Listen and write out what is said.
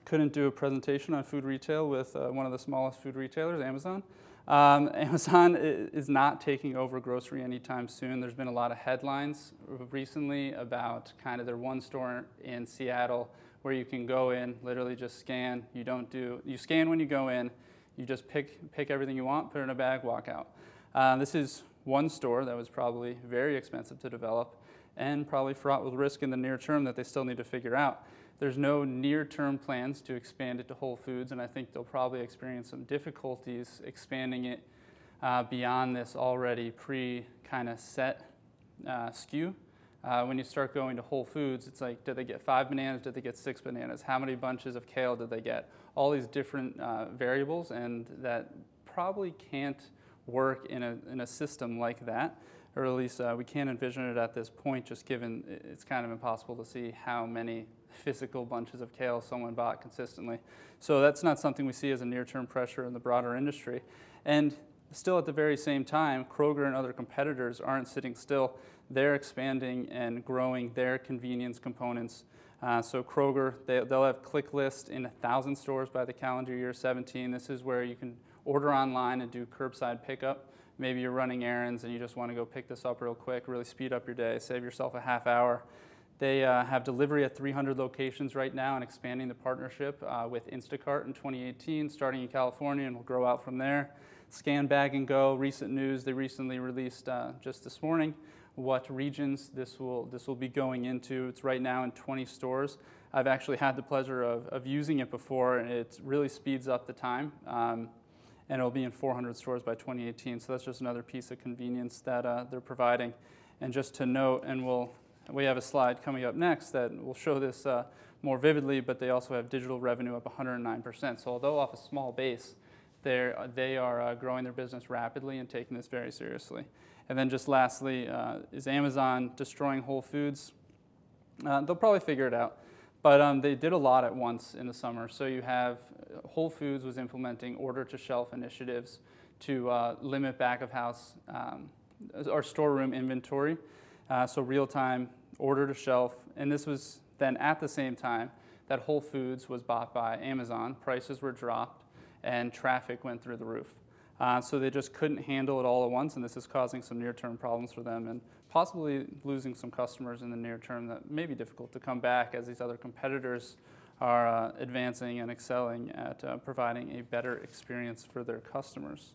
couldn't do a presentation on food retail with one of the smallest food retailers, Amazon. Amazon is not taking over grocery anytime soon. There's been a lot of headlines recently about kind of their one store in Seattle where you can go in, literally just scan. You scan when you go in, you just pick everything you want, put it in a bag, walk out. This is one store that was probably very expensive to develop and probably fraught with risk in the near term that they still need to figure out. There's no near-term plans to expand it to Whole Foods, and I think they'll probably experience some difficulties expanding it beyond this already kind of set SKU. When you start going to Whole Foods, it's like, did they get 5 bananas? Did they get 6 bananas? How many bunches of kale did they get? All these different variables, and that probably can't work in a system like that, or at least we can't envision it at this point, just given it's kind of impossible to see how many physical bunches of kale someone bought consistently. So that's not something we see as a near-term pressure in the broader industry. And still at the very same time, Kroger and other competitors aren't sitting still. They're expanding and growing their convenience components. So Kroger, they'll have click list in 1,000 stores by the calendar year 17. This is where you can order online and do curbside pickup. Maybe you're running errands and you just want to go pick this up real quick, really speed up your day, save yourself a half hour. They have delivery at 300 locations right now and expanding the partnership with Instacart in 2018, starting in California, and will grow out from there. Scan, bag, and go, recent news. They recently released just this morning what regions this will be going into. It's right now in 20 stores. I've actually had the pleasure of using it before, and it really speeds up the time. And it'll be in 400 stores by 2018. So that's just another piece of convenience that they're providing. And just to note, and we have a slide coming up next that will show this more vividly, but they also have digital revenue up 109%. So although off a small base, they are growing their business rapidly and taking this very seriously. And then just lastly, is Amazon destroying Whole Foods? They'll probably figure it out. But they did a lot at once in the summer. So you have Whole Foods was implementing order-to-shelf initiatives to limit back-of-house or storeroom inventory. So real-time order-to-shelf. And this was then at the same time that Whole Foods was bought by Amazon. Prices were dropped and traffic went through the roof. So they just couldn't handle it all at once, and this is causing some near-term problems for them and possibly losing some customers in the near term that may be difficult to come back as these other competitors are advancing and excelling at providing a better experience for their customers.